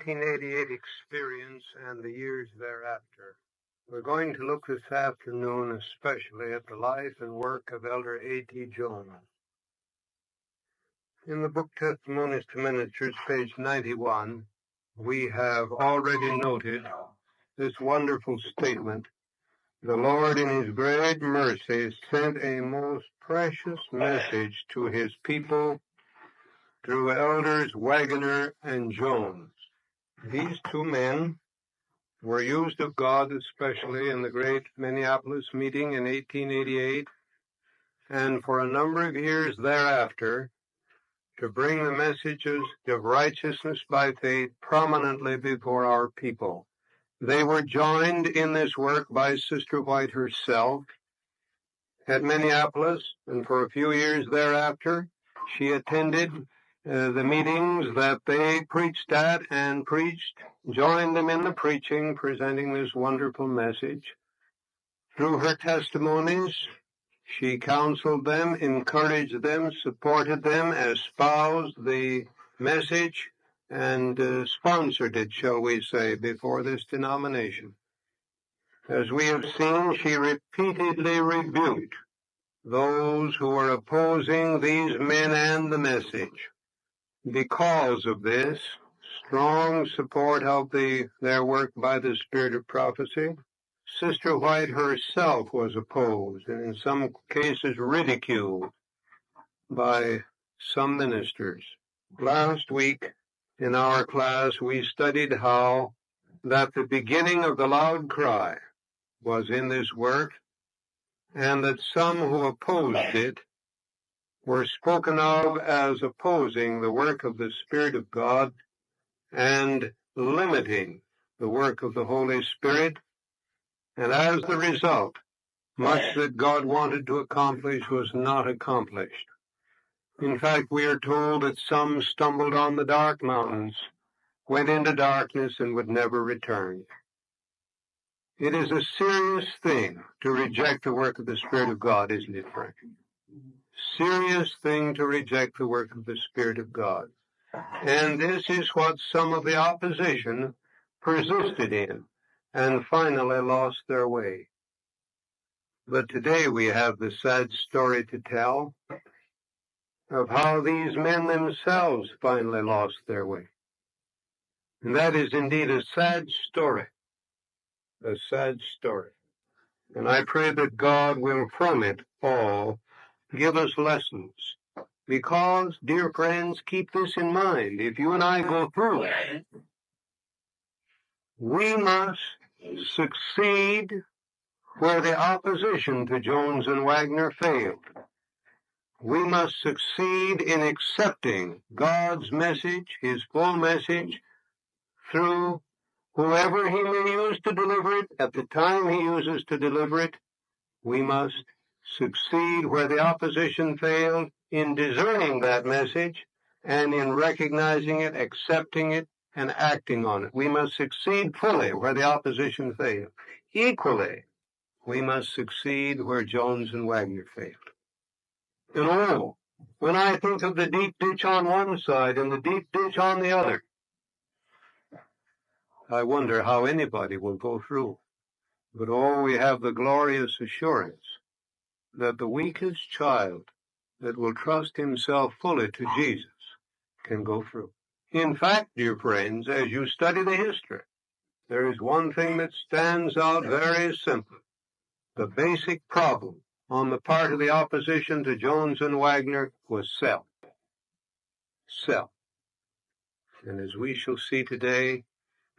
1888 experience and the years thereafter. We're going to look this afternoon especially at the life and work of Elder A.T. Jones. In the book Testimonies to Ministers, page 91, we have already noted this wonderful statement. The Lord in His great mercy sent a most precious message to His people through Elders Waggoner and Jones. These two men were used of God, especially in the great Minneapolis meeting in 1888, and for a number of years thereafter, to bring the messages of righteousness by faith prominently before our people. They were joined in this work by Sister White herself at Minneapolis, and for a few years thereafter, she attended the meetings that they preached at and joined them in the preaching, presenting this wonderful message. Through her testimonies, she counseled them, encouraged them, supported them, espoused the message, and sponsored it, shall we say, before this denomination. As we have seen, she repeatedly rebuked those who were opposing these men and the message. Because of this strong support of their work by the spirit of prophecy, Sister White herself was opposed and in some cases ridiculed by some ministers. Last week in our class we studied how that the beginning of the loud cry was in this work, and that some who opposed it were spoken of as opposing the work of the Spirit of God and limiting the work of the Holy Spirit, and as the result, much that God wanted to accomplish was not accomplished. In fact, we are told that some stumbled on the dark mountains, went into darkness, and would never return. It is a serious thing to reject the work of the Spirit of God, isn't it, Frank? Serious thing to reject the work of the Spirit of God. And this is what some of the opposition persisted in and finally lost their way. But today we have the sad story to tell of how these men themselves finally lost their way. And that is indeed a sad story. A sad story. And I pray that God will from it all give us lessons. Because, dear friends, keep this in mind. If you and I go through it, we must succeed where the opposition to Jones and Waggoner failed. We must succeed in accepting God's message, His full message, through whoever He may use to deliver it, at the time He uses to deliver it. We must succeed where the opposition failed in discerning that message and in recognizing it, accepting it, and acting on it. We must succeed fully where the opposition failed. Equally, we must succeed where Jones and Waggoner failed. And when I think of the deep ditch on one side and the deep ditch on the other, I wonder how anybody will go through. But we have the glorious assurance that the weakest child that will trust himself fully to Jesus can go through. In fact, dear friends, as you study the history, there is one thing that stands out very simply. The basic problem on the part of the opposition to Jones and Waggoner was self. Self. And as we shall see today,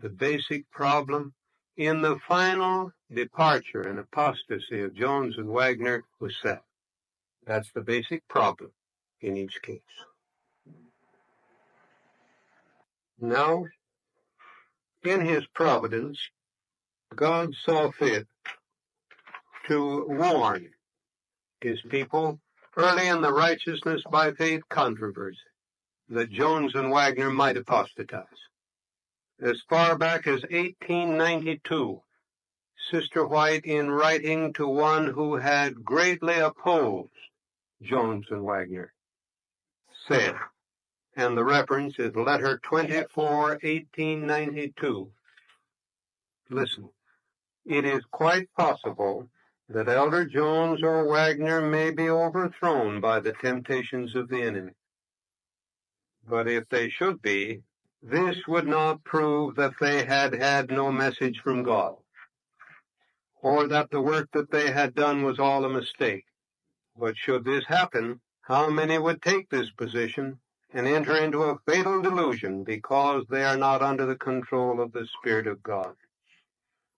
the basic problem in the final departure and apostasy of Jones and Waggoner was self. That's the basic problem in each case. Now, in His providence, God saw fit to warn His people early in the righteousness by faith controversy that Jones and Waggoner might apostatize. As far back as 1892, Sister White, in writing to one who had greatly opposed Jones and Waggoner, said, and the reference is letter 24, 1892. Listen, it is quite possible that Elder Jones or Wagner may be overthrown by the temptations of the enemy. But if they should be, this would not prove that they had had no message from God, or that the work that they had done was all a mistake. But should this happen, how many would take this position and enter into a fatal delusion because they are not under the control of the Spirit of God?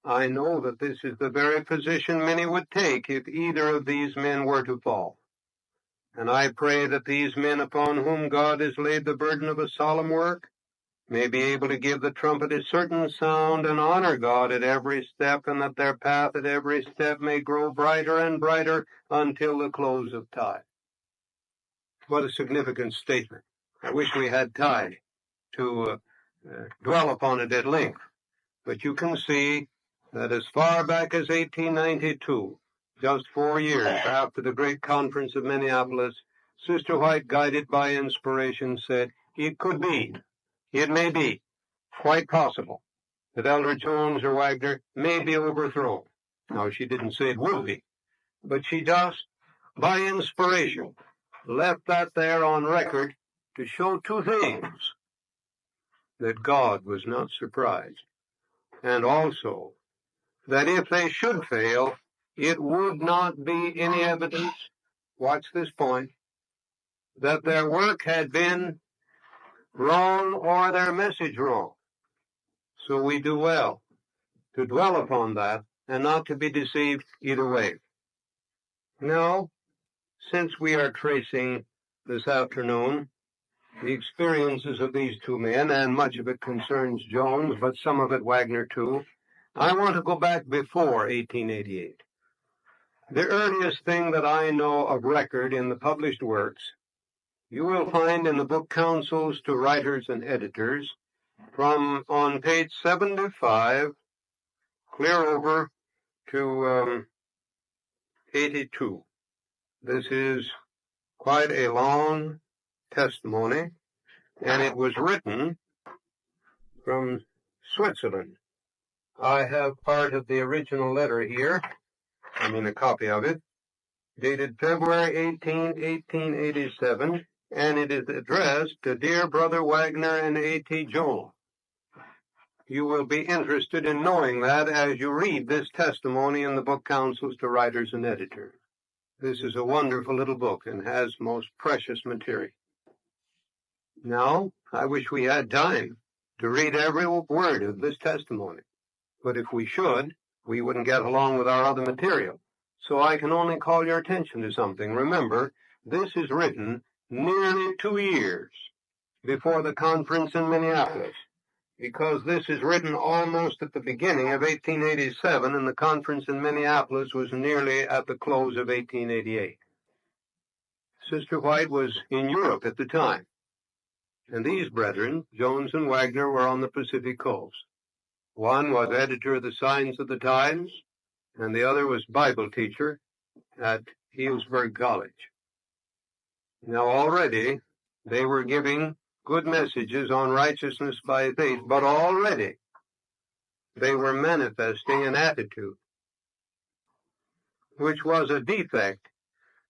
I know that this is the very position many would take if either of these men were to fall. And I pray that these men upon whom God has laid the burden of a solemn work may be able to give the trumpet a certain sound and honor God at every step, and that their path at every step may grow brighter and brighter until the close of time. What a significant statement. I wish we had time to dwell upon it at length. But you can see that as far back as 1892, just 4 years after the great conference of Minneapolis, Sister White, guided by inspiration, said, it could be, it may be, quite possible that Elder Jones or Wagner may be overthrown. Now, she didn't say it would be, but she just, by inspiration, left that there on record to show two things: that God was not surprised, and also that if they should fail, it would not be any evidence, watch this point, that their work had been wrong or their message wrong. So we do well to dwell upon that and not to be deceived either way. Now, since we are tracing this afternoon the experiences of these two men, and much of it concerns Jones, but some of it Wagner too, I want to go back before 1888. The earliest thing that I know of record in the published works, you will find in the book Counsels to Writers and Editors, from on page 75, clear over to 82. This is quite a long testimony, and it was written from Switzerland. I have part of the original letter here, a copy of it, dated February 18, 1887, and it is addressed to Dear Brother Wagner and A.T. Jones. You will be interested in knowing that as you read this testimony in the book Counsels to Writers and Editors. This is a wonderful little book and has most precious material. Now, I wish we had time to read every word of this testimony, but if we should, we wouldn't get along with our other material. So I can only call your attention to something. Remember, this is written nearly 2 years before the conference in Minneapolis, because this is written almost at the beginning of 1887, and the conference in Minneapolis was nearly at the close of 1888. Sister White was in Europe at the time, and these brethren, Jones and Wagner, were on the Pacific coast. One was editor of the Signs of the Times, and the other was Bible teacher at Healdsburg College. Now already they were giving good messages on righteousness by faith, but already they were manifesting an attitude which was a defect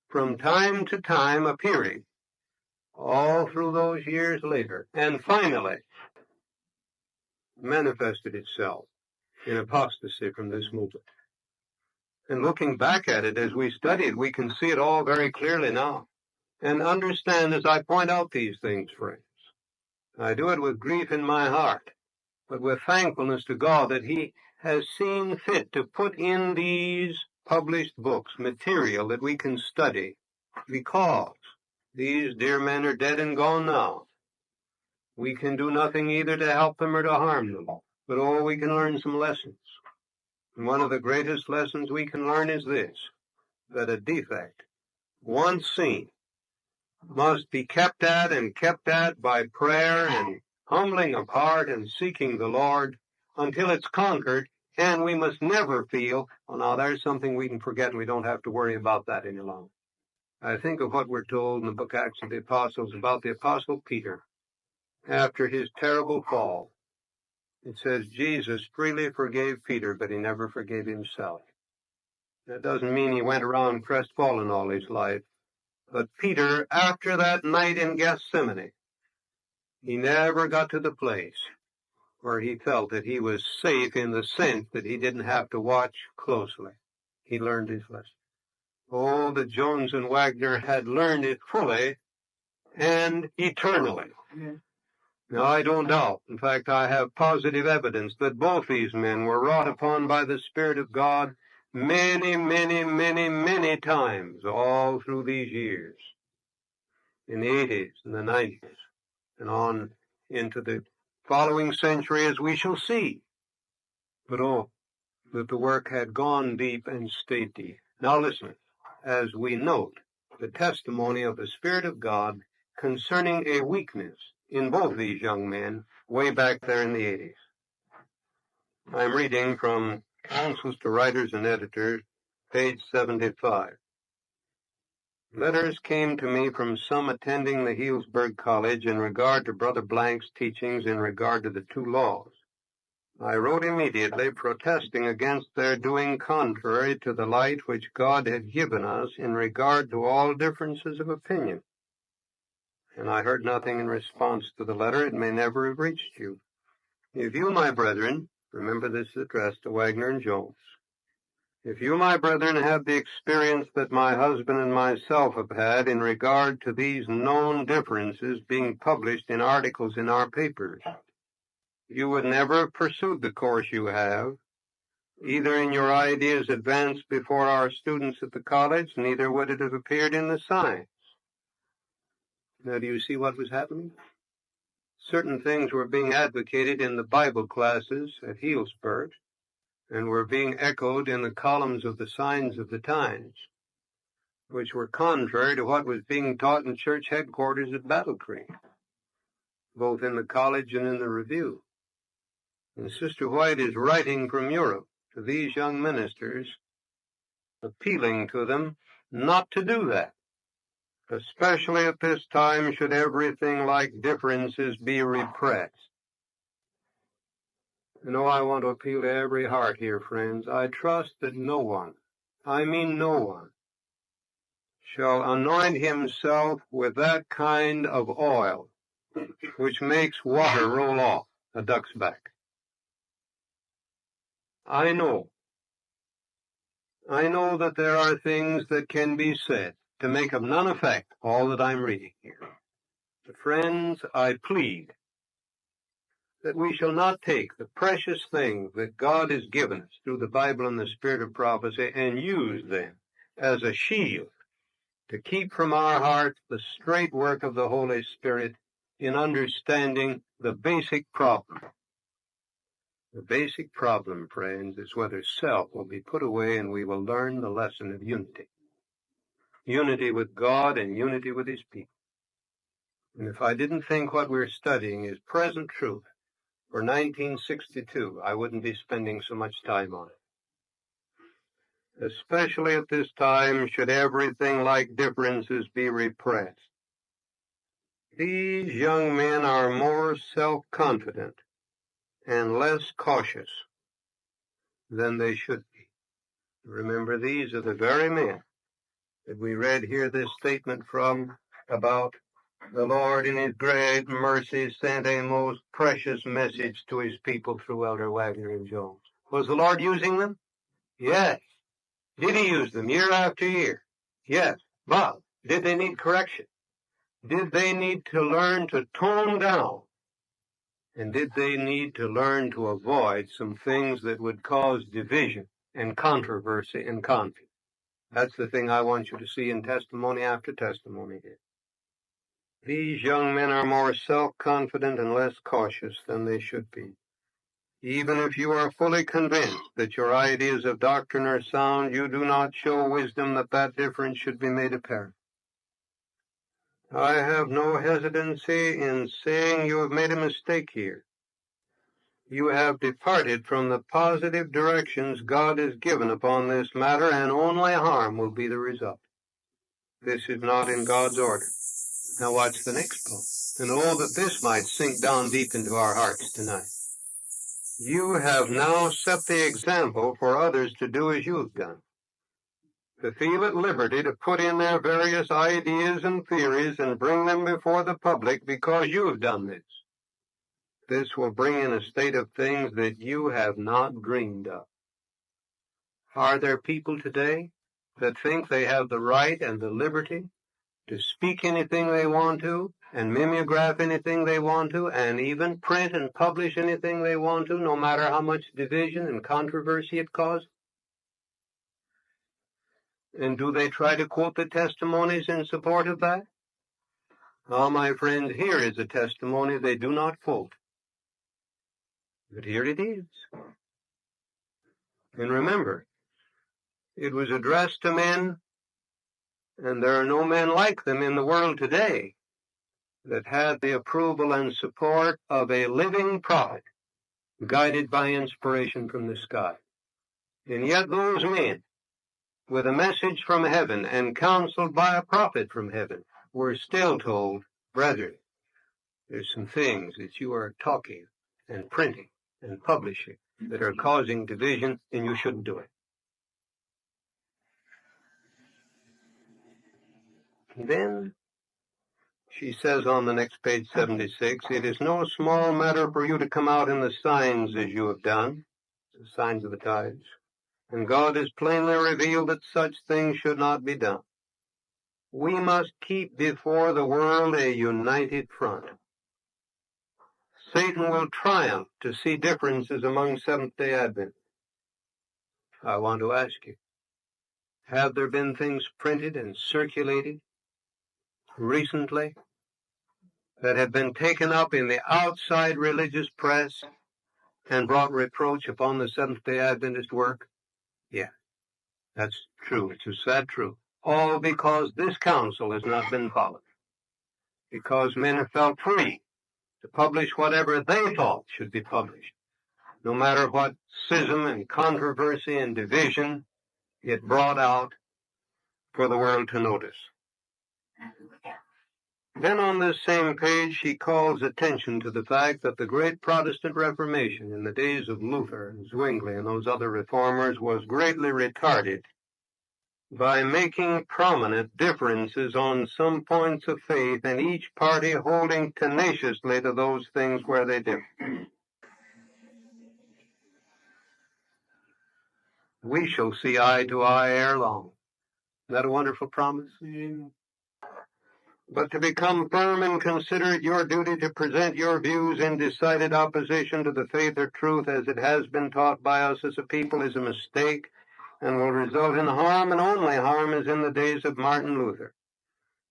from time to time appearing all through those years later, and finally manifested itself in apostasy from this movement. And looking back at it as we study it, we can see it all very clearly now and understand as I point out these things, friends. I do it with grief in my heart, but with thankfulness to God that He has seen fit to put in these published books material that we can study, because these dear men are dead and gone now. We can do nothing either to help them or to harm them, but we can learn some lessons. And one of the greatest lessons we can learn is this, that a defect, once seen, must be kept at and kept at by prayer and humbling of heart and seeking the Lord until it's conquered, and we must never feel, oh, now there's something we can forget and we don't have to worry about that any longer. I think of what we're told in the book Acts of the Apostles about the Apostle Peter. after his terrible fall. It says Jesus freely forgave Peter, but he never forgave himself. That doesn't mean he went around crestfallen all his life. But Peter, after that night in Gethsemane, he never got to the place where he felt that he was safe in the sense that he didn't have to watch closely. He learned his lesson. Oh, that Jones and Wagner had learned it fully and eternally. Yeah. Now, I don't doubt. In fact, I have positive evidence that both these men were wrought upon by the Spirit of God many, many, many, many times all through these years. In the 80s and the 90s and on into the following century, as we shall see. But oh, that the work had gone deep and stayed deep. Now listen, as we note the testimony of the Spirit of God concerning a weakness in both these young men way back there in the 80s. I'm reading from Counsels to Writers and Editors, page 75. Letters came to me from some attending the Healdsburg College in regard to Brother Blank's teachings in regard to the two laws. I wrote immediately protesting against their doing contrary to the light which God had given us in regard to all differences of opinion. And I heard nothing in response to the letter. It may never have reached you. If you, my brethren, remember this is addressed to Wagner and Jones, if you, my brethren, have the experience that my husband and myself have had in regard to these known differences being published in articles in our papers, you would never have pursued the course you have, either in your ideas advanced before our students at the college, neither would it have appeared in the Science. Now, do you see what was happening? Certain things were being advocated in the Bible classes at Healdsburg, and were being echoed in the columns of the Signs of the Times, which were contrary to what was being taught in church headquarters at Battle Creek, both in the college and in the Review. And Sister White is writing from Europe to these young ministers, appealing to them not to do that, especially at this time should everything like differences be repressed. You know, I want to appeal to every heart here, friends. I trust that no one, I mean no one, shall anoint himself with that kind of oil which makes water roll off a duck's back. I know that there are things that can be said to make of none effect all that I'm reading here. But friends, I plead that we shall not take the precious things that God has given us through the Bible and the Spirit of prophecy and use them as a shield to keep from our hearts the straight work of the Holy Spirit in understanding the basic problem. The basic problem, friends, is whether self will be put away and we will learn the lesson of unity. Unity with God and unity with His people. And if I didn't think what we're studying is present truth for 1962, I wouldn't be spending so much time on it. Especially at this time, should everything like differences be repressed. These young men are more self-confident and less cautious than they should be. Remember, these are the very men that we read here this statement from about the Lord in His great mercy sent a most precious message to His people through Elder Wagner and Jones. Was the Lord using them? Yes. Did He use them year after year? Yes. But did they need correction? Did they need to learn to tone down? And did they need to learn to avoid some things that would cause division and controversy and conflict? That's the thing I want you to see in testimony after testimony here. These young men are more self-confident and less cautious than they should be. Even if you are fully convinced that your ideas of doctrine are sound, you do not show wisdom that difference should be made apparent. I have no hesitancy in saying you have made a mistake here. You have departed from the positive directions God has given upon this matter, and only harm will be the result. This is not in God's order. Now watch the next part. And oh, that this might sink down deep into our hearts tonight. You have now set the example for others to do as you've done, to feel at liberty to put in their various ideas and theories and bring them before the public because you've done this. This will bring in a state of things that you have not dreamed of. Are there people today that think they have the right and the liberty to speak anything they want to, and mimeograph anything they want to, and even print and publish anything they want to, no matter how much division and controversy it causes? And do they try to quote the testimonies in support of that? Oh, my friends, here is a testimony they do not quote. But here it is. And remember, it was addressed to men, and there are no men like them in the world today that had the approval and support of a living prophet, guided by inspiration from the sky. And yet those men, with a message from heaven and counseled by a prophet from heaven, were still told, brethren, there's some things that you are talking and printing and publishing that are causing division, and you shouldn't do it. And then she says on the next page, 76, it is no small matter for you to come out in the signs as you have done, the signs of the times. And God has plainly revealed that such things should not be done. We must keep before the world a united front. Satan will triumph to see differences among Seventh-day Adventists. I want to ask you, have there been things printed and circulated recently that have been taken up in the outside religious press and brought reproach upon the Seventh-day Adventist work? Yeah, that's true. It's a sad truth. All because this counsel has not been followed. Because men have felt free to publish whatever they thought should be published, no matter what schism and controversy and division it brought out for the world to notice. Then on this same page, she calls attention to the fact that the great Protestant Reformation in the days of Luther and Zwingli and those other reformers was greatly retarded by making prominent differences on some points of faith, and each party holding tenaciously to those things where they differ. We shall see eye to eye ere long. Isn't that a wonderful promise? But to become firm and consider it your duty to present your views in decided opposition to the faith or truth as it has been taught by us as a people is a mistake and will result in harm, and only harm as in the days of Martin Luther.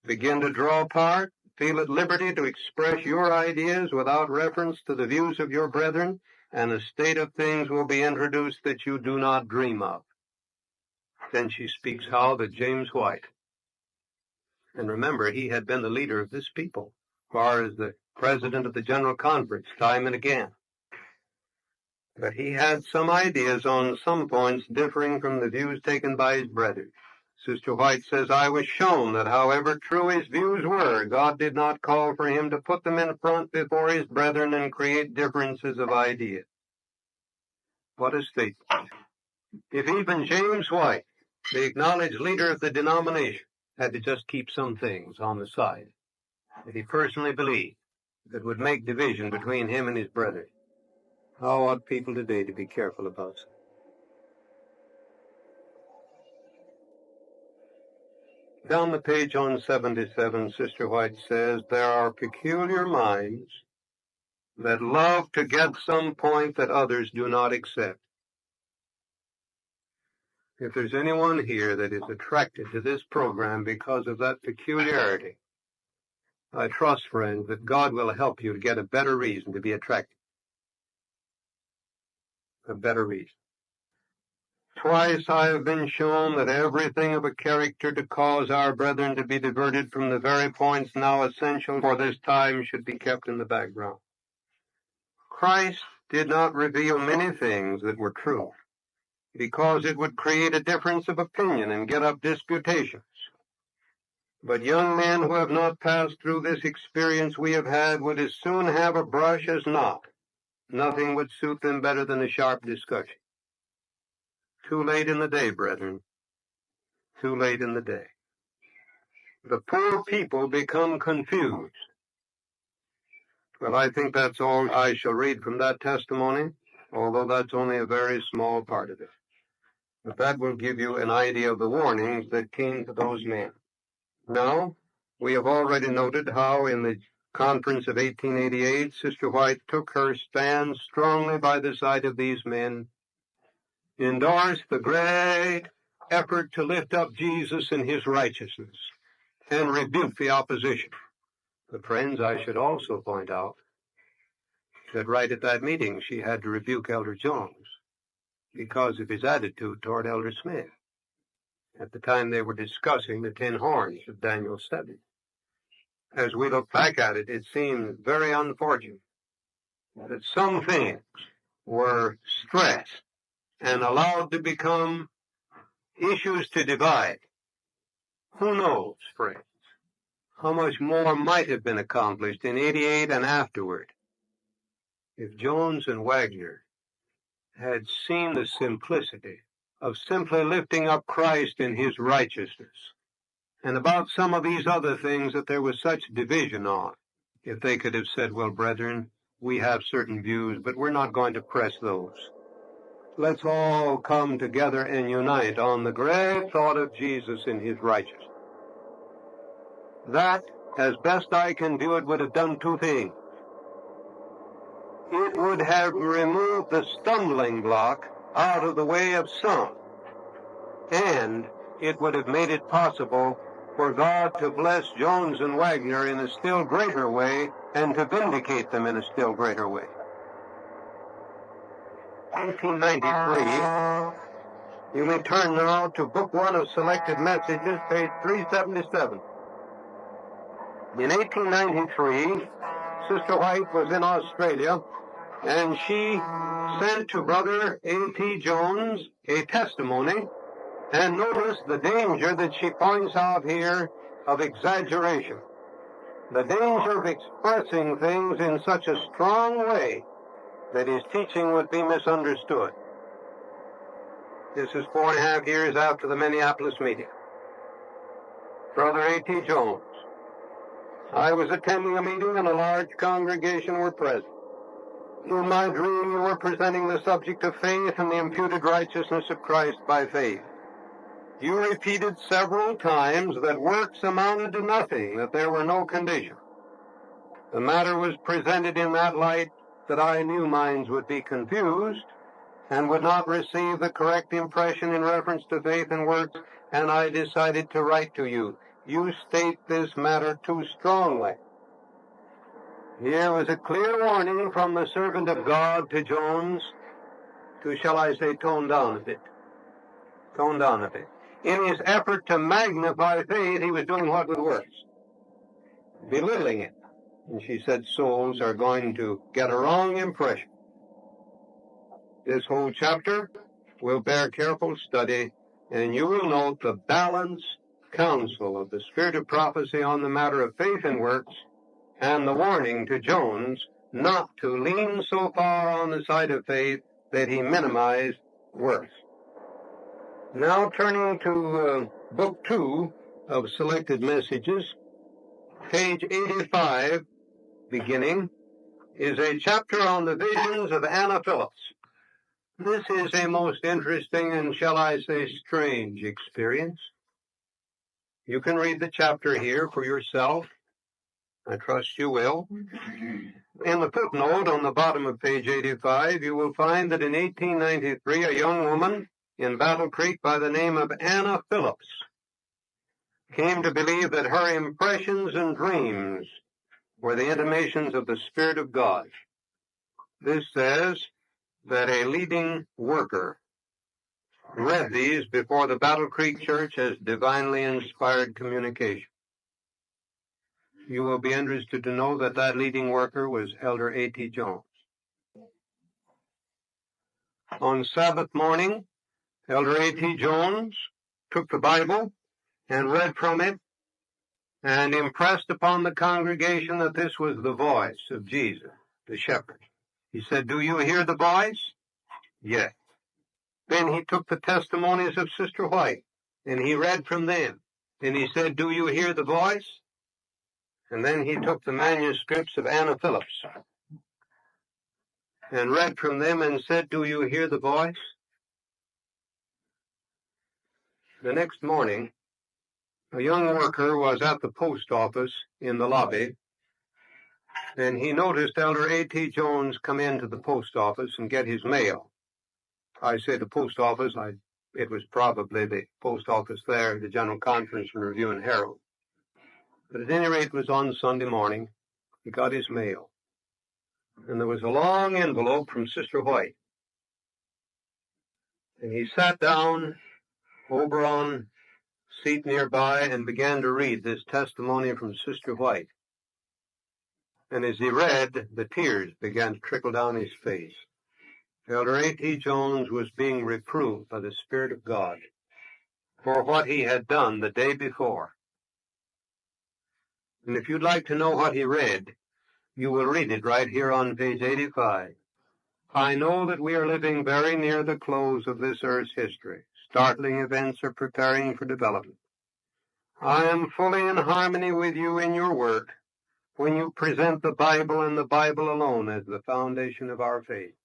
Begin to draw apart, feel at liberty to express your ideas without reference to the views of your brethren, and a state of things will be introduced that you do not dream of. Then she speaks how that James White, and remember, he had been the leader of this people, as far as the president of the General Conference, time and again. But he had some ideas on some points differing from the views taken by his brethren. Sister White says, I was shown that however true his views were, God did not call for him to put them in front before his brethren and create differences of ideas. What a statement. If even James White, the acknowledged leader of the denomination, had to just keep some things on the side that he personally believed that would make division between him and his brethren, how ought people today to be careful about it? Down the page on 77, Sister White says, there are peculiar minds that love to get some point that others do not accept. If there's anyone here that is attracted to this program because of that peculiarity, I trust, friends, that God will help you to get a better reason to be attracted. A better reason. Twice I have been shown that everything of a character to cause our brethren to be diverted from the very points now essential for this time should be kept in the background. Christ did not reveal many things that were true, because it would create a difference of opinion and get up disputations. But young men who have not passed through this experience we have had would as soon have a brush as not. Nothing would suit them better than a sharp discussion. Too late in the day, brethren. Too late in the day. The poor people become confused. Well, I think that's all I shall read from that testimony, although that's only a very small part of it. But that will give you an idea of the warnings that came to those men. Now, we have already noted how in the conference of 1888, Sister White took her stand strongly by the side of these men, endorsed the great effort to lift up Jesus and his righteousness, and rebuked the opposition. But friends, I should also point out that right at that meeting she had to rebuke Elder Jones because of his attitude toward Elder Smith at the time they were discussing the 10 horns of Daniel 7. As we look back at it, it seems very unfortunate that some things were stressed and allowed to become issues to divide. Who knows, friends, how much more might have been accomplished in 88 and afterward if Jones and Wagner had seen the simplicity of simply lifting up Christ in his righteousness, and about some of these other things that there was such division on. If they could have said, well, brethren, we have certain views, but we're not going to press those. Let's all come together and unite on the great thought of Jesus in his righteousness. That, as best I can view it, would have done two things. It would have removed the stumbling block out of the way of some, and it would have made it possible for God to bless Jones and Wagner in a still greater way and to vindicate them in a still greater way. 1893, you may turn now to Book 1 of Selected Messages, page 377. In 1893, Sister White was in Australia, and she sent to Brother A.T. Jones a testimony, and notice the danger that she points out here of exaggeration. The danger of expressing things in such a strong way that his teaching would be misunderstood. This is 4.5 years after the Minneapolis meeting. Brother A.T. Jones. I was attending a meeting and a large congregation were present. In my dream, you were presenting the subject of faith and the imputed righteousness of Christ by faith. You repeated several times that works amounted to nothing, that there were no conditions. The matter was presented in that light that I knew minds would be confused and would not receive the correct impression in reference to faith and works, and I decided to write to you. You state this matter too strongly. Here was a clear warning from the servant of God to Jones to, shall I say, tone down a bit. Tone down a bit. In his effort to magnify faith, he was doing what with works? Belittling it. And she said souls are going to get a wrong impression. This whole chapter will bear careful study, and you will note the balanced counsel of the Spirit of prophecy on the matter of faith and works, and the warning to Jones not to lean so far on the side of faith that he minimized works. Now turning to Book 2 of Selected Messages, page 85, beginning, is a chapter on the visions of Anna Phillips. This is a most interesting and, shall I say, strange experience. You can read the chapter here for yourself. I trust you will. In the footnote on the bottom of page 85, you will find that in 1893, a young woman in Battle Creek by the name of Anna Phillips came to believe that her impressions and dreams were the intimations of the Spirit of God. This says that a leading worker read these before the Battle Creek Church as divinely inspired communication. You will be interested to know that that leading worker was Elder A.T. Jones. On Sabbath morning, Elder A.T. Jones took the Bible and read from it and impressed upon the congregation that this was the voice of Jesus, the shepherd. He said, "Do you hear the voice?" Yes. Then he took the testimonies of Sister White, and he read from them. And he said, "Do you hear the voice?" And then he took the manuscripts of Anna Phillips and read from them and said, "Do you hear the voice?" The next morning, a young worker was at the post office in the lobby, and he noticed Elder A.T. Jones come into the post office and get his mail. I say the post office, it was probably the post office there, the General Conference and Review and Herald. But at any rate, it was on Sunday morning. He got his mail. And there was a long envelope from Sister White. And he sat down over on a seat nearby and began to read this testimony from Sister White. And as he read, the tears began to trickle down his face. Elder A.T. Jones was being reproved by the Spirit of God for what he had done the day before. And if you'd like to know what he read, you will read it right here on page 85. "I know that we are living very near the close of this earth's history. Startling events are preparing for development. I am fully in harmony with you in your work when you present the Bible and the Bible alone as the foundation of our faith.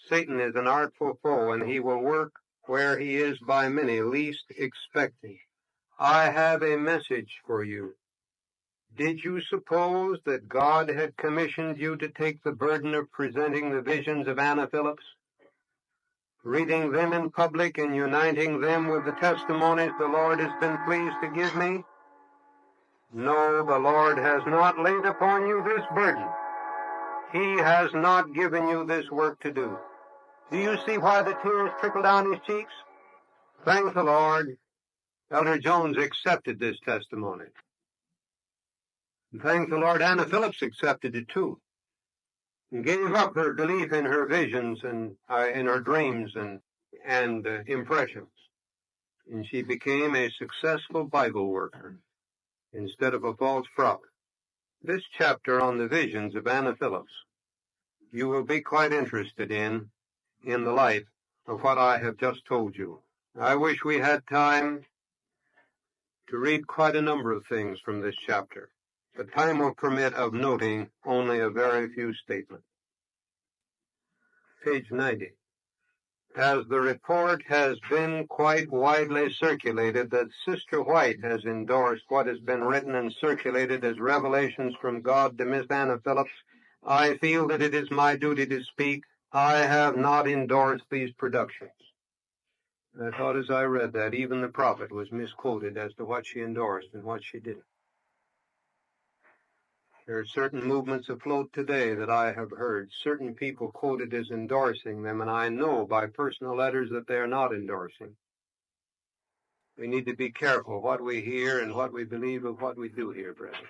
Satan is an artful foe, and he will work where he is by many least expecting. I have a message for you. Did you suppose that God had commissioned you to take the burden of presenting the visions of Anna Phillips, reading them in public and uniting them with the testimonies the Lord has been pleased to give me? No, the Lord has not laid upon you this burden. He has not given you this work to do." Do you see why the tears trickle down his cheeks? Thank the Lord, Elder Jones accepted this testimony. And thank the Lord, Anna Phillips accepted it too, and gave up her belief in her visions and in her dreams and impressions. And she became a successful Bible worker instead of a false prophet. This chapter on the visions of Anna Phillips you will be quite interested in the light of what I have just told you. I wish we had time to read quite a number of things from this chapter, but time will permit of noting only a very few statements. Page 90. As the report has been quite widely circulated that Sister White has endorsed what has been written and circulated as revelations from God to Miss Anna Phillips, I feel that it is my duty to speak. I have not endorsed these productions. I thought as I read that even the prophet was misquoted as to what she endorsed and what she didn't. There are certain movements afloat today that I have heard certain people quoted as endorsing them, and I know by personal letters that they are not endorsing. We need to be careful what we hear and what we believe of what we do hear, brethren.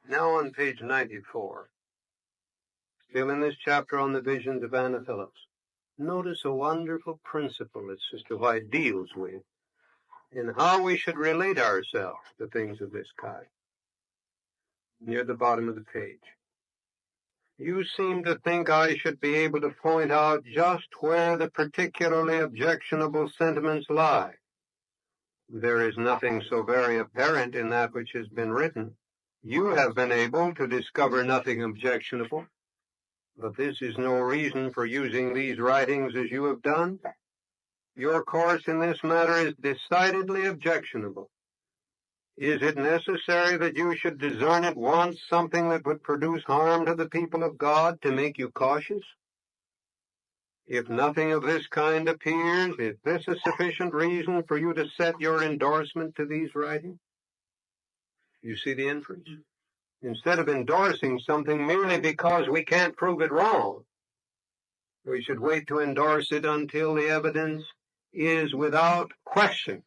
Now on page 94, still in this chapter on the visions of Anna Phillips, notice a wonderful principle that Sister White deals with in how we should relate ourselves to things of this kind. Near the bottom of the page. You seem to think I should be able to point out just where the particularly objectionable sentiments lie. There is nothing so very apparent in that which has been written. You have been able to discover nothing objectionable, but this is no reason for using these writings as you have done. Your course in this matter is decidedly objectionable. Is it necessary that you should discern at once something that would produce harm to the people of God to make you cautious? If nothing of this kind appears, is this a sufficient reason for you to set your endorsement to these writings? You see the inference? Instead of endorsing something merely because we can't prove it wrong, we should wait to endorse it until the evidence is without question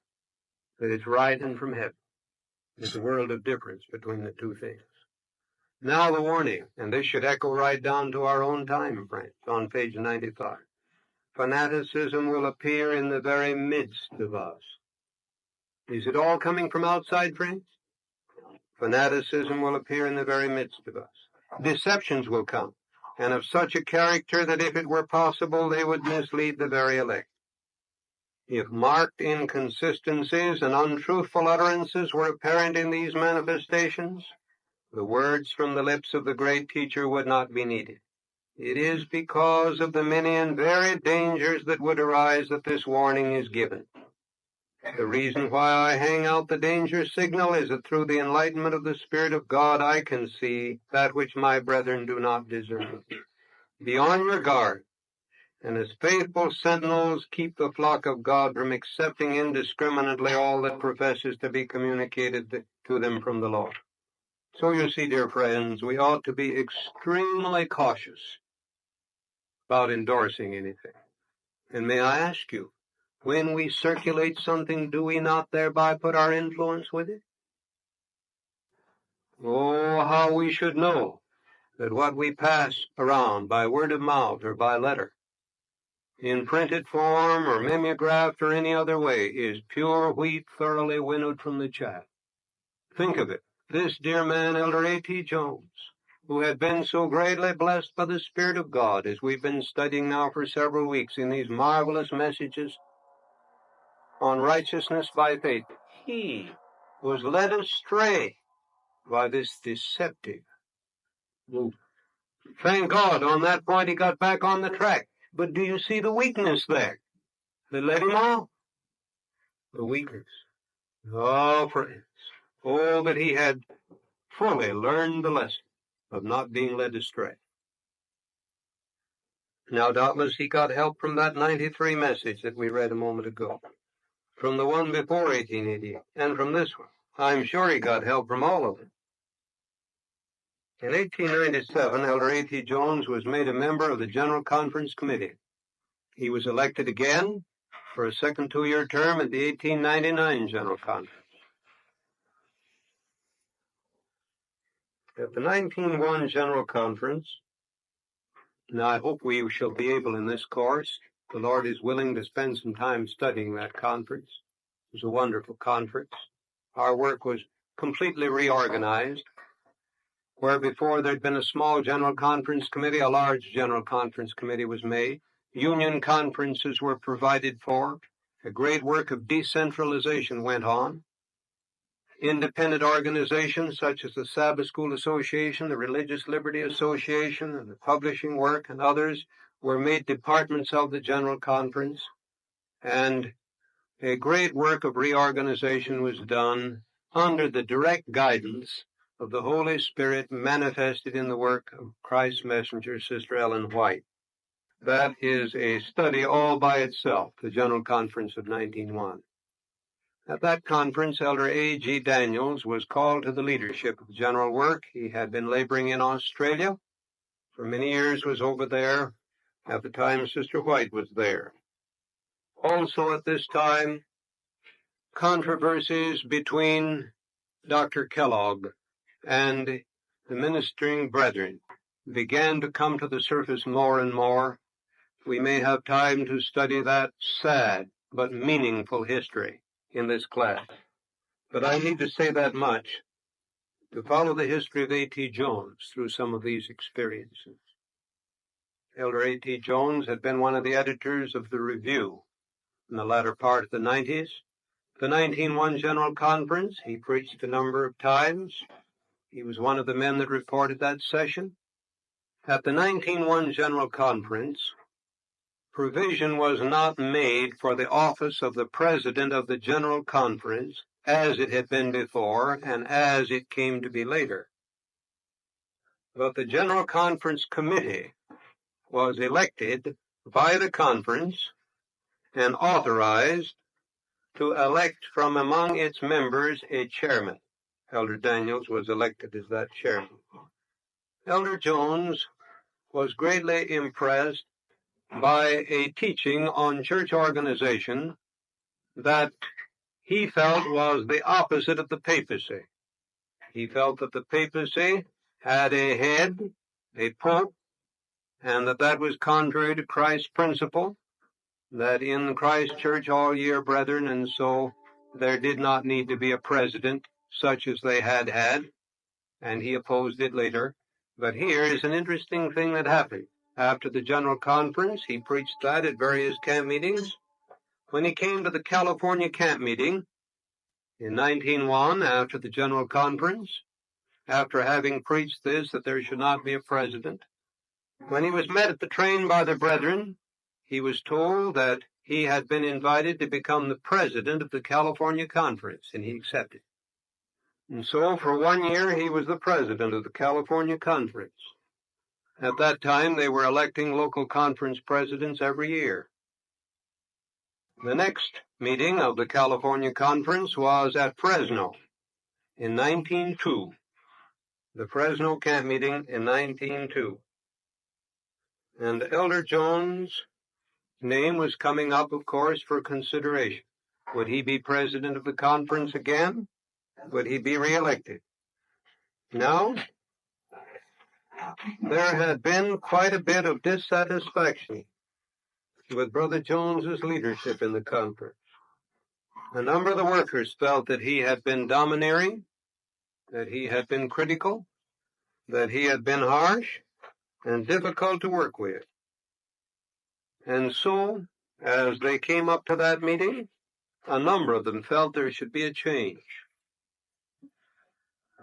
that it's right and from heaven. There's a world of difference between the two things. Now the warning, and this should echo right down to our own time, friends, on page 95. fanaticism will appear in the very midst of us. Is it all coming from outside, friends? Fanaticism will appear in the very midst of us. Deceptions will come, and of such a character that if it were possible, they would mislead the very elect. If marked inconsistencies and untruthful utterances were apparent in these manifestations, the words from the lips of the great teacher would not be needed. It is because of the many and varied dangers that would arise that this warning is given. The reason why I hang out the danger signal is that through the enlightenment of the Spirit of God I can see that which my brethren do not discern. Be on your guard, and as faithful sentinels keep the flock of God from accepting indiscriminately all that professes to be communicated to them from the Lord. So you see, dear friends, we ought to be extremely cautious about endorsing anything. And may I ask you, when we circulate something, do we not thereby put our influence with it? Oh, how we should know that what we pass around by word of mouth or by letter, in printed form or mimeographed or any other way, is pure wheat thoroughly winnowed from the chaff. Think of it. This dear man, Elder A.T. Jones, who had been so greatly blessed by the Spirit of God, as we've been studying now for several weeks in these marvelous messages on righteousness by faith, he was led astray by this deceptive movement. Thank God, on that point he got back on the track. But do you see the weakness there that led him off? The weakness. Oh, friends. Oh, that he had fully learned the lesson of not being led astray. Now, doubtless he got help from that 93 message that we read a moment ago, from the one before 1888, and from this one. I'm sure he got help from all of them. In 1897, Elder A.T. Jones was made a member of the General Conference Committee. He was elected again for a second two-year term at the 1899 General Conference. At the 1901 General Conference, now I hope we shall be able in this course, the Lord is willing to spend some time studying that conference. It was a wonderful conference. Our work was completely reorganized. Where before there'd been a small General Conference Committee, a large General Conference Committee was made. Union conferences were provided for. A great work of decentralization went on. Independent organizations such as the Sabbath School Association, the Religious Liberty Association, and the Publishing Work and others were made departments of the General Conference. And a great work of reorganization was done under the direct guidance of the Holy Spirit manifested in the work of Christ's messenger, Sister Ellen White. That is a study all by itself, the General Conference of 1901. At that conference, Elder A.G. Daniels was called to the leadership of general work. He had been laboring in Australia. For many years was over there. At the time, Sister White was there. Also at this time, controversies between Dr. Kellogg and the ministering brethren began to come to the surface more and more. We may have time to study that sad but meaningful history in this class. But I need to say that much to follow the history of A.T. Jones through some of these experiences. Elder A.T. Jones had been one of the editors of the Review in the latter part of the 90s. The 1901 General Conference, he preached a number of times. He was one of the men that reported that session. At the 1901 General Conference, provision was not made for the office of the President of the General Conference as it had been before and as it came to be later. But the General Conference Committee was elected by the conference and authorized to elect from among its members a chairman. Elder Daniels was elected as that chairman. Elder Jones was greatly impressed by a teaching on church organization that he felt was the opposite of the papacy. He felt that the papacy had a head, a pope, and that was contrary to Christ's principle. that in Christ Church all year, brethren, and so there did not need to be a president such as they had had, and he opposed it later. But here is an interesting thing that happened. After the General Conference, he preached that at various camp meetings. When he came to the California camp meeting in 1901, after the General Conference, after having preached this, that there should not be a president, when he was met at the train by the brethren, he was told that he had been invited to become the president of the California Conference, and he accepted. And so for 1 year, he was the president of the California Conference. At that time, they were electing local conference presidents every year. The next meeting of the California Conference was at Fresno in 1902. The Fresno camp meeting in 1902. And Elder Jones' name was coming up, of course, for consideration. Would he be president of the conference again? Would he be reelected? Now, there had been quite a bit of dissatisfaction with Brother Jones's leadership in the conference. A number of the workers felt that he had been domineering, that he had been critical, that he had been harsh and difficult to work with. And so, as they came up to that meeting, a number of them felt there should be a change.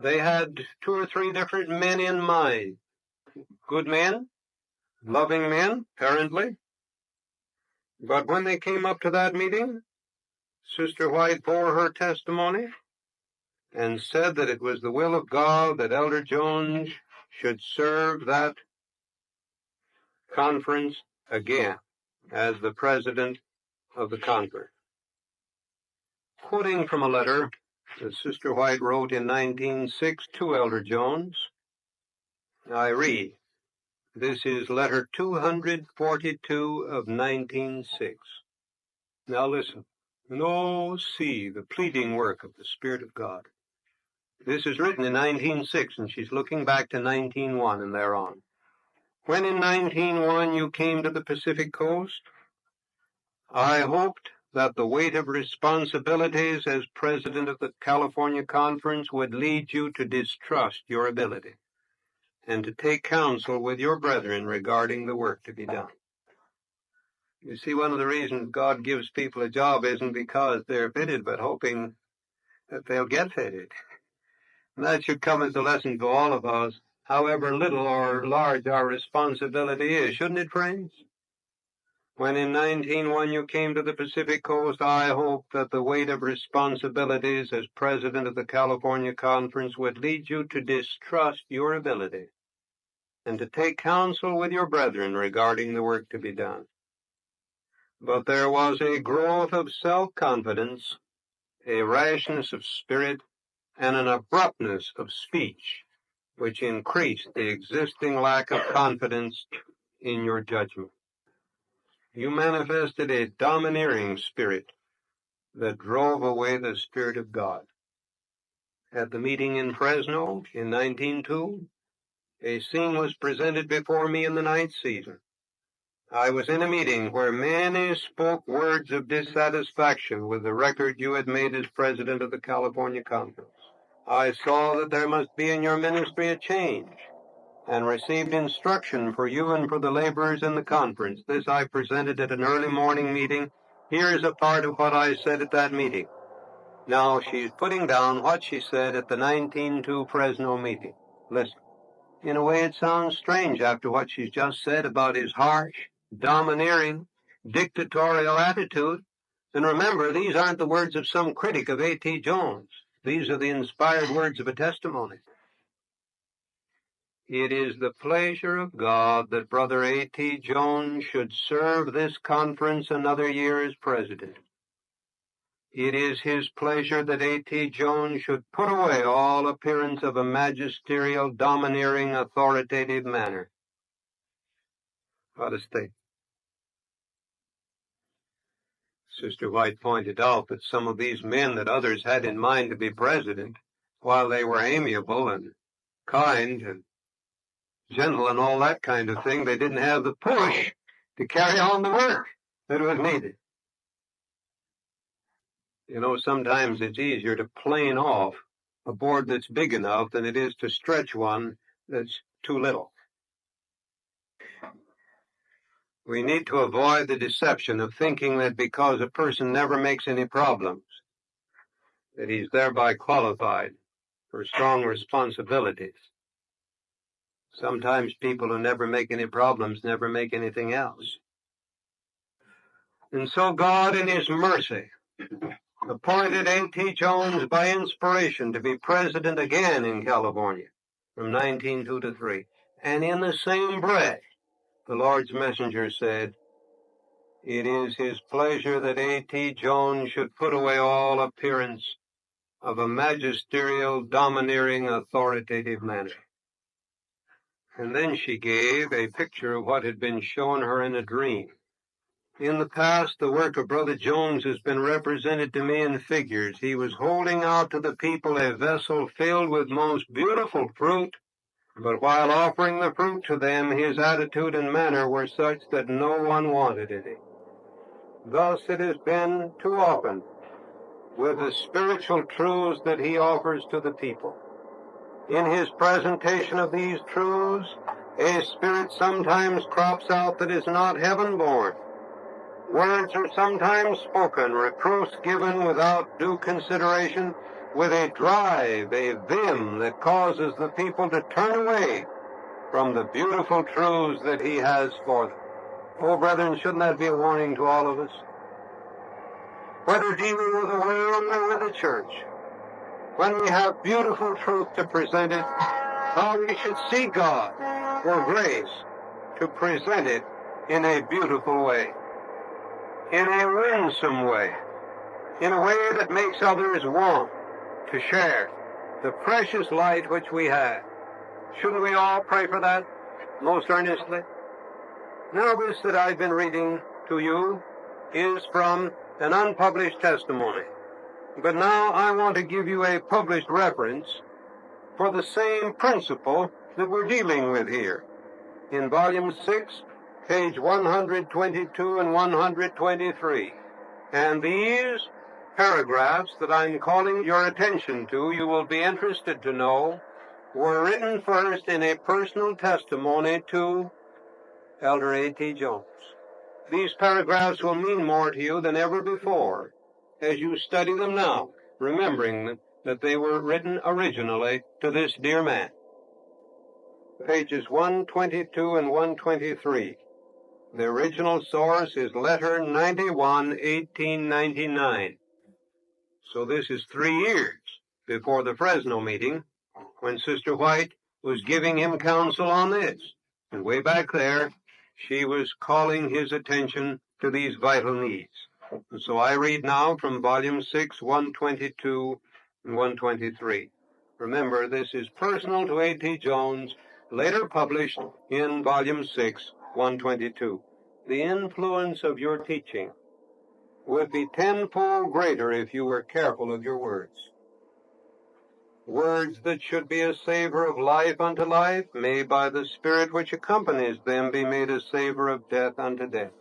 They had 2 or 3 different men in mind. Good men, loving men, apparently. But when they came up to that meeting, Sister White bore her testimony and said that it was the will of God that Elder Jones should serve that conference again as the president of the conference. Quoting from a letter that Sister White wrote in 1906 to Elder Jones, I read, this is letter 242 of 1906. Now listen. And oh, see the pleading work of the Spirit of God. This is written in 1906, and she's looking back to 1901 and thereon. When in 1901 you came to the Pacific Coast, I hoped that the weight of responsibilities as president of the California Conference would lead you to distrust your ability and to take counsel with your brethren regarding the work to be done. You see, one of the reasons God gives people a job isn't because they're fitted, but hoping that they'll get fitted. And that should come as a lesson to all of us, however little or large our responsibility is, shouldn't it, friends? When in 1901 you came to the Pacific Coast, I hoped that the weight of responsibilities as president of the California Conference would lead you to distrust your ability and to take counsel with your brethren regarding the work to be done. But there was a growth of self-confidence, a rashness of spirit, and an abruptness of speech, which increased the existing lack of confidence in your judgment. You manifested a domineering spirit that drove away the Spirit of God. At the meeting in Fresno in 1902, a scene was presented before me in the night season. I was in a meeting where many spoke words of dissatisfaction with the record you had made as president of the California Conference. I saw that there must be in your ministry a change, and received instruction for you and for the laborers in the conference. This I presented at an early morning meeting. Here is a part of what I said at that meeting. Now she's putting down what she said at the 1902 Fresno meeting. Listen. In a way, it sounds strange after what she's just said about his harsh, domineering, dictatorial attitude. And remember, these aren't the words of some critic of A.T. Jones. These are the inspired words of a testimony. It is the pleasure of God that Brother A.T. Jones should serve this conference another year as president. It is his pleasure that A.T. Jones should put away all appearance of a magisterial, domineering, authoritative manner. What a statement. Sister White pointed out that some of these men that others had in mind to be president, while they were amiable and kind and gentle and all that kind of thing, they didn't have the push to carry on the work. that was needed. You know, sometimes it's easier to plane off a board that's big enough than it is to stretch one that's too little. We need to avoid the deception of thinking that because a person never makes any problems, that he's thereby qualified for strong responsibilities. Sometimes people who never make any problems never make anything else. And so God, in His mercy, appointed A.T. Jones by inspiration to be president again in California from 1902 to 3. And in the same breath, the Lord's messenger said, "It is His pleasure that A.T. Jones should put away all appearance of a magisterial, domineering, authoritative manner." And then she gave a picture of what had been shown her in a dream. In the past, the work of Brother Jones has been represented to me in figures. He was holding out to the people a vessel filled with most beautiful fruit, but while offering the fruit to them, his attitude and manner were such that no one wanted any. Thus it has been too often with the spiritual truths that he offers to the people. In his presentation of these truths, a spirit sometimes crops out that is not heaven-born. Words are sometimes spoken, reproofs given without due consideration, with a drive, a vim that causes the people to turn away from the beautiful truths that he has for them. Oh, brethren, shouldn't that be a warning to all of us? Whether dealing with the world or with the church, when we have beautiful truth to present it, how we should see God for grace to present it in a beautiful way, in a winsome way, in a way that makes others want to share the precious light which we have. Shouldn't we all pray for that most earnestly? Now, this that I've been reading to you is from an unpublished testimony. But now I want to give you a published reference for the same principle that we're dealing with here. In Volume 6, page 122 and 123. And these paragraphs that I'm calling your attention to, you will be interested to know, were written first in a personal testimony to Elder A.T. Jones. These paragraphs will mean more to you than ever before as you study them now, remembering that they were written originally to this dear man. Pages 122 and 123. The original source is letter 91, 1899. So this is 3 years before the Fresno meeting, when Sister White was giving him counsel on this. And way back there, she was calling his attention to these vital needs. And so I read now from Volume 6, 122 and 123. Remember, this is personal to A.T. Jones, later published in Volume 6, 122. The influence of your teaching would be tenfold greater if you were careful of your words. Words that should be a savor of life unto life may by the Spirit which accompanies them be made a savor of death unto death.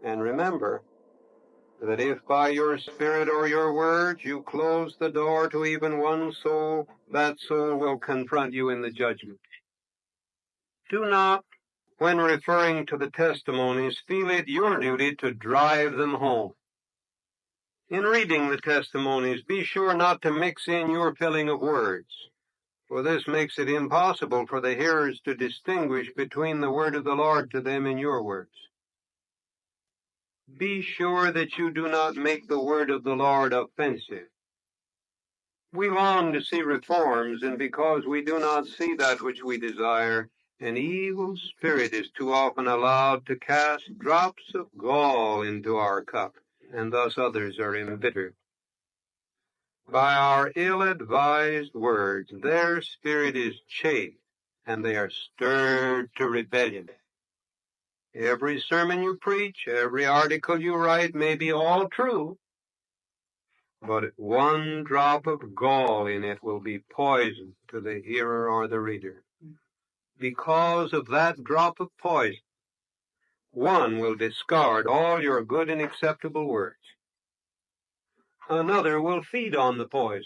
And remember that if by your Spirit or your words you close the door to even one soul, that soul will confront you in the judgment. Do not, when referring to the testimonies, feel it your duty to drive them home. In reading the testimonies, be sure not to mix in your filling of words, for this makes it impossible for the hearers to distinguish between the word of the Lord to them and your words. Be sure that you do not make the word of the Lord offensive. We long to see reforms, and because we do not see that which we desire, an evil spirit is too often allowed to cast drops of gall into our cup, and thus others are embittered. By our ill-advised words, their spirit is chafed, and they are stirred to rebellion. Every sermon you preach, every article you write may be all true, but one drop of gall in it will be poison to the hearer or the reader. Because of that drop of poison, One will discard all your good and acceptable words. Another will feed on the poison,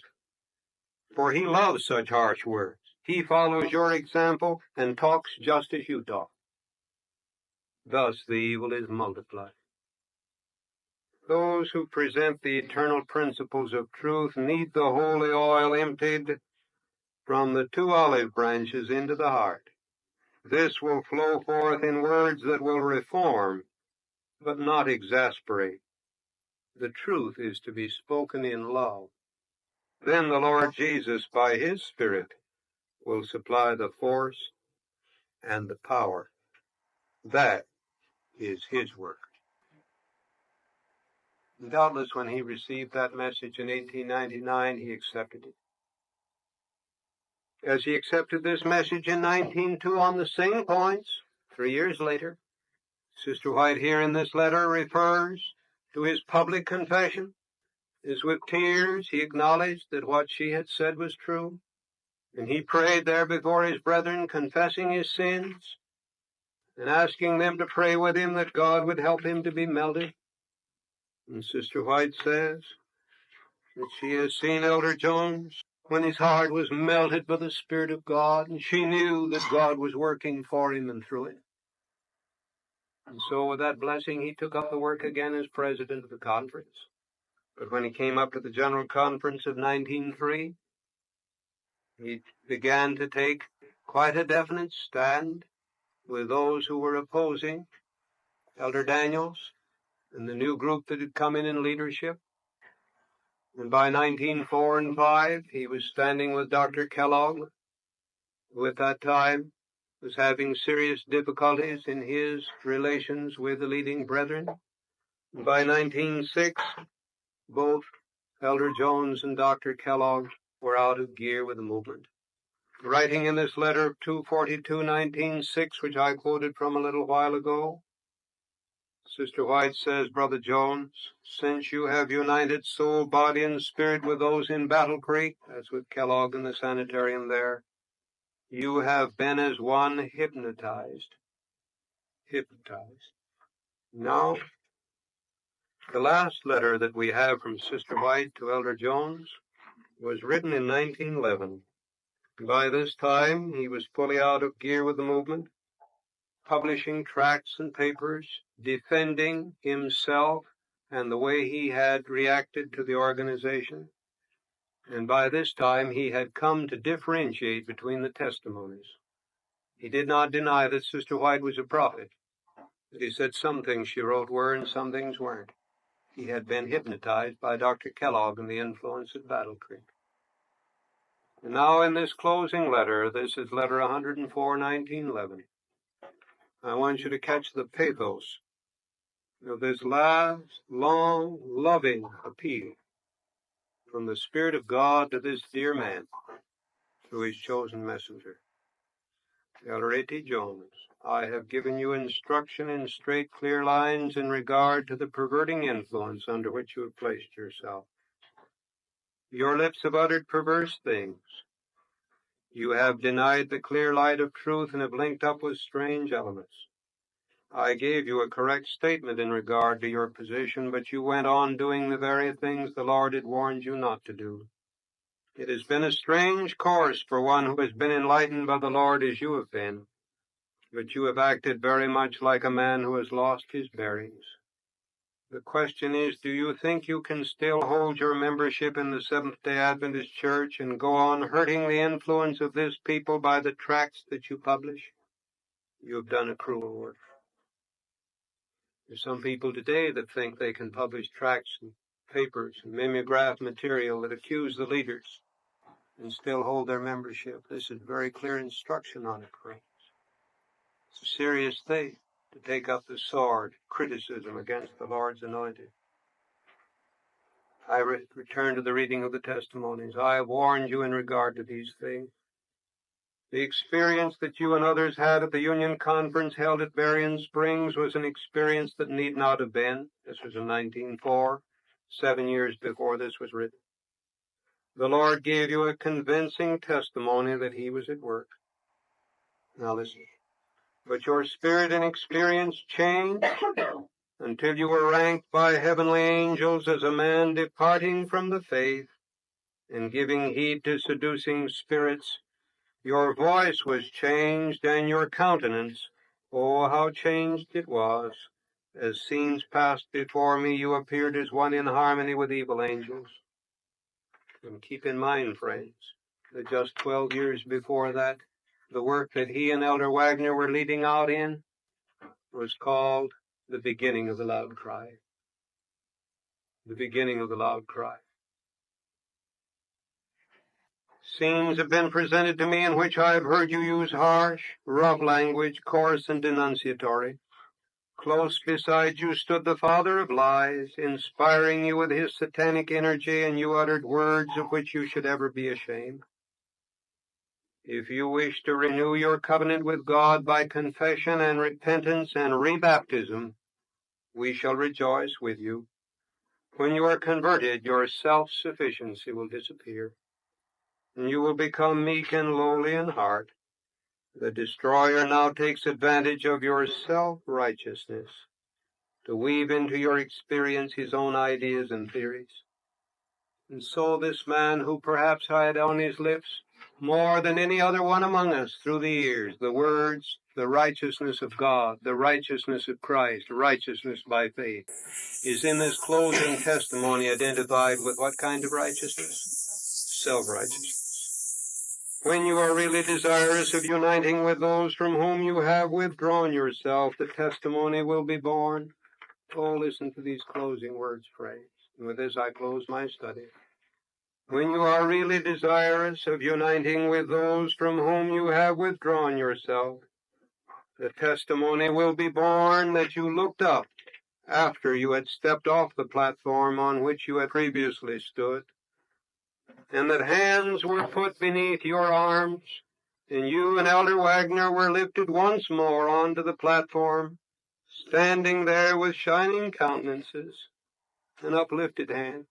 for he loves such harsh words. He follows your example and talks just as you talk. Thus the evil is multiplied. Those who present the eternal principles of truth need the holy oil emptied from the 2 olive branches into the heart. This will flow forth in words that will reform, but not exasperate. The truth is to be spoken in love. Then the Lord Jesus, by his Spirit, will supply the force and the power. That is his work. Doubtless when he received that message in 1899, he accepted it. As he accepted this message in 1902 on the same points, 3 years later, Sister White here in this letter refers to his public confession. As with tears he acknowledged that what she had said was true, and he prayed there before his brethren, confessing his sins and asking them to pray with him that God would help him to be melted. And Sister White says that she has seen Elder Jones when his heart was melted by the Spirit of God, and she knew that God was working for him and through him. And so with that blessing, he took up the work again as president of the conference. But when he came up to the General Conference of 1903, he began to take quite a definite stand with those who were opposing Elder Daniels and the new group that had come in leadership. And by 1904 and 5, he was standing with Dr. Kellogg, who at that time was having serious difficulties in his relations with the leading brethren. And by 1906, both Elder Jones and Dr. Kellogg were out of gear with the movement. Writing in this letter of 2/42/1906, which I quoted from a little while ago, Sister White says, Brother Jones, since you have united soul, body, and spirit with those in Battle Creek, that's with Kellogg and the sanitarium there, you have been as one hypnotized. Now, the last letter that we have from Sister White to Elder Jones was written in 1911. By this time, he was fully out of gear with the movement, publishing tracts and papers, defending himself and the way he had reacted to the organization. And by this time, he had come to differentiate between the testimonies. He did not deny that Sister White was a prophet, but he said some things she wrote were and some things weren't. He had been hypnotized by Dr. Kellogg and the influence at Battle Creek. And now in this closing letter, this is letter 104, 1911, I want you to catch the pathos of this last, long, loving appeal from the Spirit of God to this dear man through his chosen messenger. Elder A.T. Jones, I have given you instruction in straight, clear lines in regard to the perverting influence under which you have placed yourself. Your lips have uttered perverse things. You have denied the clear light of truth and have linked up with strange elements. I gave you a correct statement in regard to your position, but you went on doing the very things the Lord had warned you not to do. It has been a strange course for one who has been enlightened by the Lord as you have been, but you have acted very much like a man who has lost his bearings. The question is, do you think you can still hold your membership in the Seventh-day Adventist Church and go on hurting the influence of this people by the tracts that you publish? You have done a cruel work. There's some people today that think they can publish tracts and papers and mimeograph material that accuse the leaders and still hold their membership. This is very clear instruction on it, friends. It's a serious thing to take up the sword, criticism against the Lord's anointed. I return to the reading of the testimonies. I have warned you in regard to these things. The experience that you and others had at the Union Conference held at Berrien Springs was an experience that need not have been. This was in 1904, 7 years before this was written. The Lord gave you a convincing testimony that he was at work. Now listen. but your spirit and experience changed until you were ranked by heavenly angels as a man departing from the faith and giving heed to seducing spirits. Your voice was changed and your countenance, oh, how changed it was. As scenes passed before me, you appeared as one in harmony with evil angels. And keep in mind, friends, that just 12 years before that, the work that he and Elder Wagner were leading out in was called the beginning of the loud cry. The beginning of the loud cry. Scenes have been presented to me in which I have heard you use harsh, rough language, coarse and denunciatory. Close beside you stood the father of lies, inspiring you with his satanic energy, and you uttered words of which you should ever be ashamed. If you wish to renew your covenant with God by confession and repentance and rebaptism, we shall rejoice with you. When you are converted, your self-sufficiency will disappear, and you will become meek and lowly in heart. The destroyer now takes advantage of your self-righteousness to weave into your experience his own ideas and theories. And so this man, who perhaps had on his lips more than any other one among us through the years the words, the righteousness of God, the righteousness of Christ, righteousness by faith, is in this closing testimony identified with what kind of righteousness? Self-righteousness. When you are really desirous of uniting with those from whom you have withdrawn yourself, the testimony will be born. Oh, listen to these closing words, friends. And with this I close my study. When you are really desirous of uniting with those from whom you have withdrawn yourself, the testimony will be born that you looked up after you had stepped off the platform on which you had previously stood, and that hands were put beneath your arms, and you and Elder Wagner were lifted once more onto the platform, standing there with shining countenances and uplifted hands.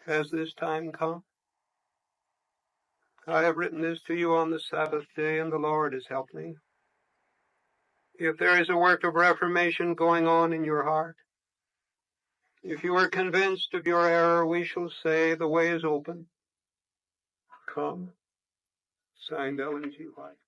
Has this time come? I have written this to you on the Sabbath day, and the Lord has helped me. If there is a work of reformation going on in your heart, if you are convinced of your error, we shall say the way is open. Come. Signed, Ellen G. White.